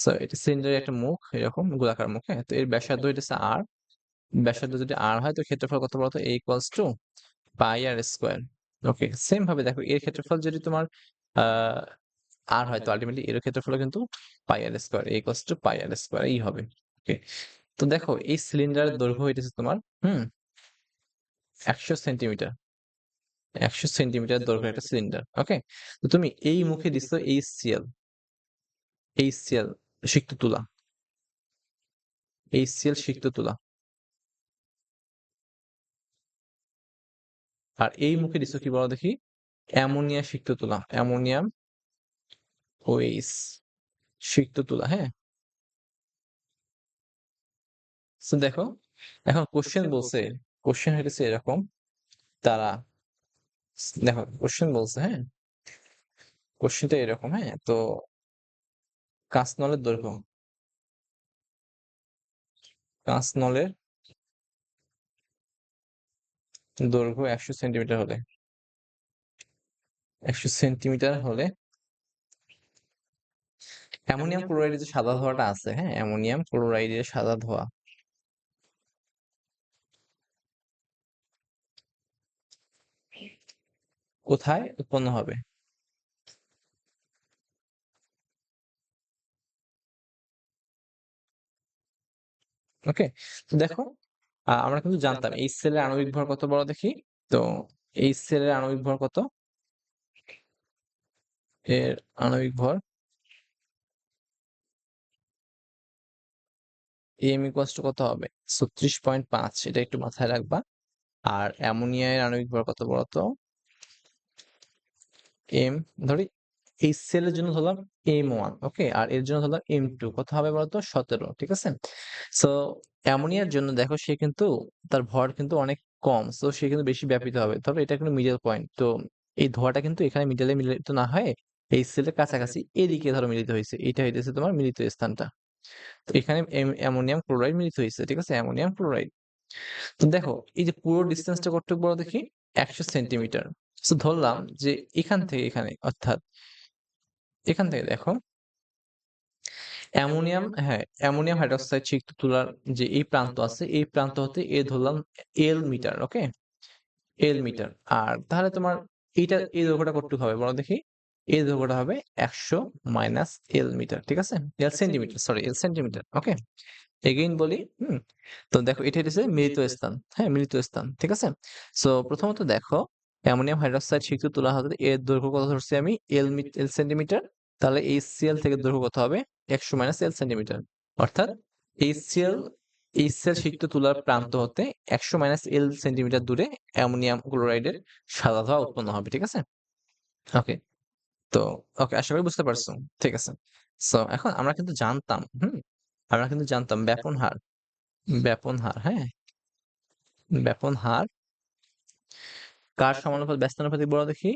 So এটা সিলিন্ডারের একটা মুখ এরকম গোলাকার মুখ, হ্যাঁ? তো এর ব্যাসার্ধ হইতেছে r, ব্যাসার্ধ যদি r হয় তো ক্ষেত্রফল কত বলতো? a equals to pi r square. Okay, same ভাবে দেখো এর ক্ষেত্রফল যদি তোমার আ r হয় তো আল্টিমেটলি এর ক্ষেত্রফল কিন্তু pi r square, a equals to pi r square এই হবে। ওকে, তো দেখো এই সিলিন্ডারের দৈর্ঘ্য হইতেছে তোমার ১০০ সেন্টিমিটার। ১০০ সেন্টিমিটার দৈর্ঘ্যের একটা সিলিন্ডার। ওকে, তো তুমি এই মুখে দিছো HCl, HCl সিক্ত তুলা, HCl সিক্ত তুলা। আর এই মুখে দিছো কি বলো দেখি? অ্যামোনিয়া সিক্ত তুলা, অ্যামোনিয়াম OH সিক্ত তুলা, হ্যাঁ? সো দেখো এখন কোশ্চেন বলছে, কোশ্চেন হইতেছে এরকম, তারা দেখো কোশ্চেন বলছে, হ্যাঁ? কোশ্চেনটা এরকম, হ্যাঁ? তো কাঁচনলের দৈর্ঘ্য, কাঁচনলের দৈর্ঘ্য ১০০ সেন্টিমিটার হলে, ১০০ সেন্টিমিটার হলে অ্যামোনিয়াম ক্লোরাইডের যে সাদা ধোঁয়াটা আছে, হ্যাঁ? অ্যামোনিয়াম ক্লোরাইডের সাদা ধোঁয়া কোথায় উৎপন্ন হবে? ওকে, তো দেখো আমরা কিন্তু জানতাম এই সেলের আণবিক ভর কত বড় দেখি? তো এই সেলের আণবিক ভর কত? এর আণবিক ভর m equals to কত হবে? ৩৬.৫, এটা একটু মাথায় রাখবা। আর অ্যামোনিয়া এর আণবিক ভর কত বলতো? m ধরি এই সেলের জন্য ধরলাম m1, ওকে? আর এর জন্য ধরলাম m2, কত হবে বলতো? ১৭, ঠিক আছে? সো অ্যামোনিয়ার জন্য দেখো সে কিন্তু তার ভর কিন্তু অনেক কম, সো সে কিন্তু বেশি ব্যাপিত হবে। তবে এটা কিন্তু মিডল পয়েন্ট। তো এই ধোঁয়াটা কিন্তু এখানে মিডলে মিলিত না হয়ে এই সেলের কাছাকাছি এদিকে ধরো মিলিত হইছে। এটা হইতেছে তোমার মিলিত স্থানটা। তো এখানে অ্যামোনিয়াম ক্লোরাইড মিলিত হইছে, ঠিক আছে? Ammonium chloride. তো দেখো এই যে পুরো ডিসটেন্সটা কতটুকু বড় দেখি? ১০০ সেন্টিমিটার। সো ধরলাম যে এখান থেকে এখানে, অর্থাৎ এখান থেকে দেখো অ্যামোনিয়াম, হ্যাঁ, অ্যামোনিয়াম হাইড্রক্সাইড সিক্ত তুলার যে এই প্রান্ত আছে, এই প্রান্ত হতে এ ধরলাম L metre, okay? L metre. আর তাহলে তোমার এইটা এই দৈর্ঘ্যটা কতটুকু হবে বলো দেখি? এই দৈর্ঘ্যটা হবে ১০০ মাইনাস L মিটার, ঠিক আছে? L centimetre, sorry L centimetre, okay? Again বলি, তো দেখো এটা হচ্ছে মিলিত স্থান, হ্যাঁ? মিলিত স্থান, ঠিক আছে? সো প্রথমত দেখো অ্যামোনিয়াম হাইড্রক্সাইড সিক্ত তুলা হতে এর দৈর্ঘ্য কত ধরছি আমি? L centimetre. তাহলে HCl থেকে দৈর্ঘ্য কত হবে? ১০০ মাইনাস L সেন্টিমিটার। অর্থাৎ HCl, HCl সিক্ত তুলার প্রান্ত হতে ১০০ মাইনাস L সেন্টিমিটার দূরে অ্যামোনিয়াম ক্লোরাইডের সাদা ধোঁয়া উৎপন্ন হবে, ঠিক আছে? ওকে, তো ওকে, আশা করি বুঝতে পারছো। ঠিক আছে। সো এখন আমরা কিন্তু জানতাম, আমরা কিন্তু জানতাম ব্যাপন হার, ব্যাপন হার, হ্যাঁ? ব্যাপন হার কার সমানুপাত ব্যস্তানুপাতিক বলো দেখি?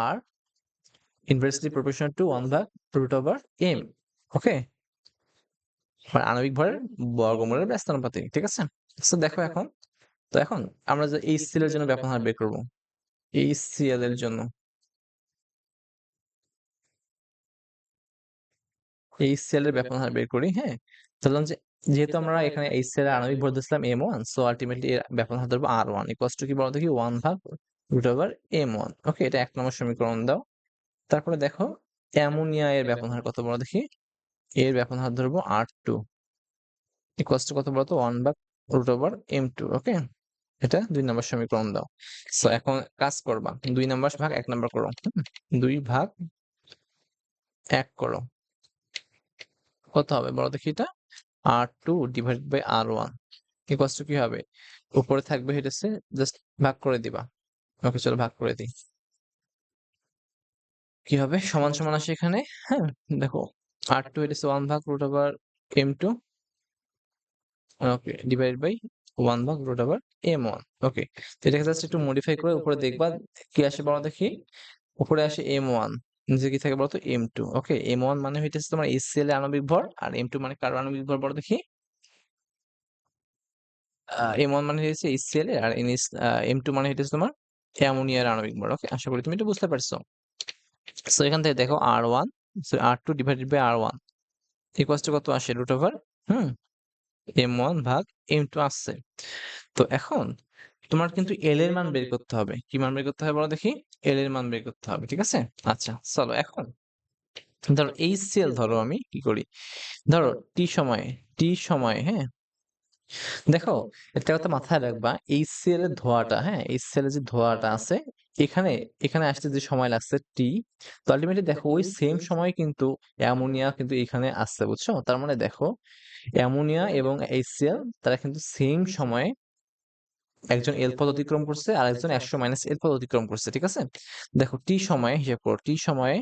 আর ইনভার্সলি প্রপোর্শনাল টু 1/√m, ওকে? মানে আণবিক ভরের বর্গমূলের ব্যস্তানুপাতিক, ঠিক আছে? সো দেখো এখন, তো এখন আমরা যে HCl এর জন্য ব্যাপন হার বের করব। HCl এর জন্য, HCl এর ব্যাপন হার বের করি, হ্যাঁ? ধরলাম যে যেহেতু আমরা এখানে HCl এর আণবিক ভর দিয়েছিলাম m1, সো আল্টিমেটলি এর ব্যাপন হার ধরবো r1 ইকুয়ালস টু কি বলো দেখি? 1/√m1, ওকে? এটা ১ নম্বর সমীকরণ দাও। তারপরে দেখো অ্যামোনিয়া এর ব্যাপন হার কত বলো দেখি? এর ব্যাপন হার ধরবো R2 ইকুয়ালস টু কত বলতো? 1/√m2, ওকে? এটা ২ নম্বর সমীকরণ দাও। সো এখন কাজ করবা। ২ নাম্বার ভাগ ১ নাম্বার করো। ২ ভাগ ১ করো। কত হবে বলো দেখি এটা? R2 divided by R1 equals to কি হবে? উপরে থাকবে হইতেছে, জাস্ট ভাগ করে দিবা। ওকে, চলো ভাগ করে দিই। কি হবে? সমান সমান আসে এখানে, হ্যাঁ? দেখো R2 হইতেছে 1/√m2, okay, divided by 1/√m1, ওকে? তো এটাকে জাস্ট একটু মডিফাই করে উপরে দেখবা কি আসে বলো দেখি? উপরে আসে m1, নিচে কি থাকে বলতো? m2, ওকে? m1 মানে হইতেছে তোমার HCl এর আণবিক ভর, আর m2 মানে কার আণবিক ভর বলো দেখি? m1 মানে হচ্ছে HCl এর, আর m2 মানে হইতেছে তোমার অ্যামোনিয়ার আণবিক ভর, ওকে? আশা করি তুমি এটা বুঝতে পারছো। সো এখান থেকে দেখো R1, so R2 divided by R1 equals to কত আসে? রুট ওভার হুম m1 ভাগ m2 আসছে। তো এখন তোমার কিন্তু এল এর মান বের করতে হবে। কি মান বের করতে হবে বলো দেখি? এল এর মান বের করতে হবে। ঠিক আছে? আচ্ছা, চলো এখন ধরো HCl ধরো আমি কি করি? ধরো টি সময়ে, হ্যাঁ? দেখো একটা কথা মাথায় রাখবা, HCl এর ধোঁয়াটা, হ্যাঁ? HCl এর যে ধোঁয়াটা আছে এখানে এখানে আসতে যে সময় লাগছে টি, তো আল্টিমেটলি দেখো ওই সেম সময় কিন্তু অ্যামোনিয়া কিন্তু এখানে আসছে, বুঝছো? তার মানে দেখো অ্যামোনিয়া এবং HCl তারা কিন্তু সেম সময়ে একজন এল পথ অতিক্রম করছে আর একজন 100 মাইনাস এল পথ অতিক্রম করছে। ঠিক আছে? দেখো টি সময়ে হিসাব করো, টি সময়ে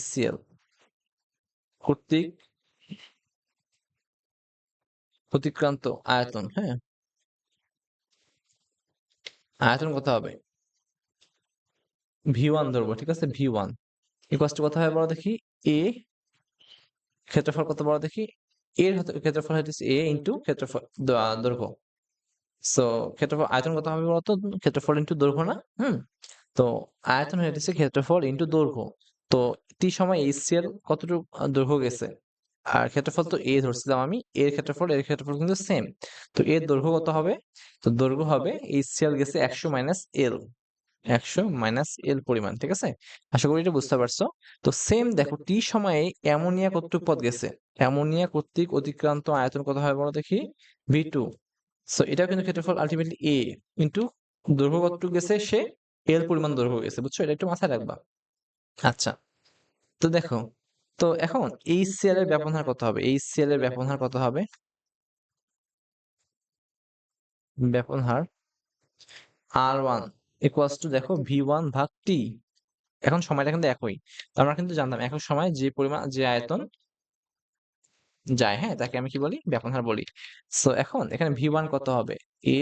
HCl কর্তৃক অতিক্রান্ত আয়তন, হ্যাঁ? আয়তন কত হবে? V1 ধরবো। ঠিক আছে? V1 ইকুয়ালস টু কত হয় বলো দেখি? এ ক্ষেত্রফল কত বলো দেখি? এর ক্ষেত্রফল হচ্ছে এ ইন্টু ক্ষেত্রফল দৈর্ঘ্য। সো ক্ষেত্রফল আয়তন কত হবে বলতো? ক্ষেত্রফল ইন্টু দৈর্ঘ্য না? তো আয়তন হচ্ছে ক্ষেত্রফল ইন্টু দৈর্ঘ্য। তো টি সময় HCl কতটুকু দৈর্ঘ্য গেছে? আর ক্ষেত্রফল তো এ ধরছিলাম আমি, এর ক্ষেত্রফল কিন্তু সেম। তো এর দৈর্ঘ্য কত হবে? তো দৈর্ঘ্য হবে HCl গেছে 100 মাইনাস এল, 100 মাইনাস এল পরিমাণ। ঠিক আছে? আশা করি এটা বুঝতে পারছো। তো সেম দেখো টি সময়ে অ্যামোনিয়া কতটুকু পথ গেছে? অ্যামোনিয়া কর্তৃক অতিক্রান্ত আয়তন কত হয় বলো দেখি? V2। সো এটাও কিন্তু ক্ষেত্রফল আলটিমেটলি এ ইন্টু দৈর্ঘ্য কতটুকু গেছে সে? এল পরিমাণ দৈর্ঘ্য গেছে, বুঝছো? এটা একটু মাথায় রাখবা। আচ্ছা, তো দেখো, তো এখন HCl এর ব্যবহার কত হবে? HCl এর ব্যবহার কত হবে? ব্যবহার R1 ইকুয়ালস টু দেখো V1 ভাগ T। এখন সময়টা কিন্তু একই। তো আমরা কিন্তু জানতাম একক সময় যে পরিমাণ যে আয়তন যায়, হ্যাঁ, তাকে আমি কি বলি? ব্যবহার বলি। সো এখন এখানে V1 কত হবে? A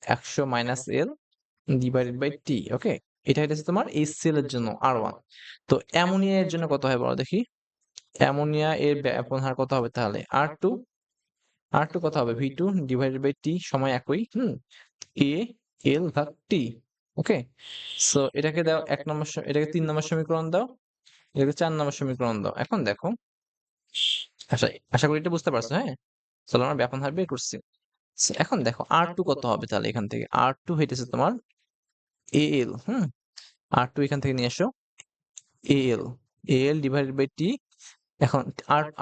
100 minus L divided by T। Okay? এটা হচ্ছে তোমার HCl এর জন্য R1। তো অ্যামোনিয়া এর জন্য কত হয় বলো দেখি? অ্যামোনিয়া এর ব্যবহার কত হবে তাহলে? R2। R2 কত হবে? V2 ডিভাইডেড বাই T, সময় একই। A L ভাগ T। ওকে? সো এটাকে দাও 1 নম্বর এটাকে 3 নম্বর সমীকরণ দাও, এটাকে 4 নম্বর সমীকরণ দাও। এখন দেখো, আশা আশা করি এটা বুঝতে পারছো, হ্যাঁ? চলো আমরা ব্যবহার বের করছি। এখন দেখো R2 কত হবে তাহলে এখান থেকে? R2 হইতেছে তোমার AL, R2 এখান থেকে নিয়ে আসো। AL divided by T। এখন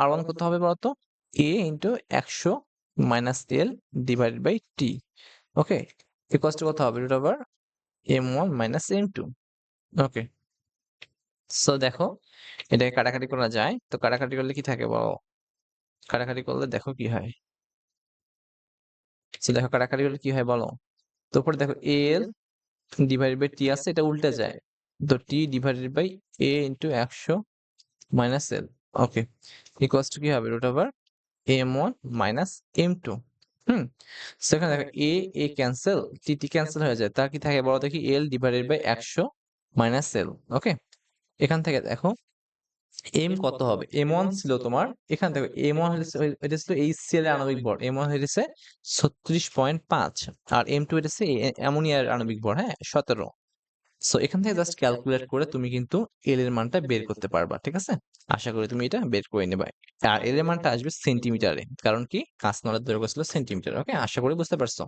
R1 কত হবে বলতো? A into 100 minus L divided by T। Okay? Equals to কত হবে? Root over M1 minus M2। Okay? So দেখো এটাকে কাটাকাটি করা যায়। তো কাটাকাটি করলে কি থাকে বলো? কাটাকাটি করলে দেখো কি হয়? সো দেখো কাটাকাটি করলে কি হয় বলো? তো উপরে দেখো AL ডিভাইডেড বাই T আছে, এটা উল্টে যায়। তো T divided by A into 100 minus L। Okay? Equals to কি হবে? Root over M1 minus M2। Hmm so এখানে দেখো এ ক্যান্সেল, টি ক্যান্সেল হয়ে যায়, তা কি থাকে বলো দেখি? L divided by 100 minus L। Okay? এখান থেকে দেখো এম কত হবে? M1 ছিল তোমার, এখান থেকে M1 এটা ছিল HCl এর আণবিক ভর, M1 হয়েছে 36.5 আর M2 হয়েছে অ্যামোনিয়ার আণবিক ভর, হ্যাঁ, 17। সো এখান থেকে জাস্ট ক্যালকুলেট করে তুমি কিন্তু এল এর মানটা বের করতে পারবা। ঠিক আছে? আশা করি তুমি এটা বের করে নেবা। আর এল এর মানটা আসবে সেন্টিমিটারে, কারণ কি কাঁচনলের দৈর্ঘ্য ছিল সেন্টিমিটার। ওকে? আশা করি বুঝতে পারছো।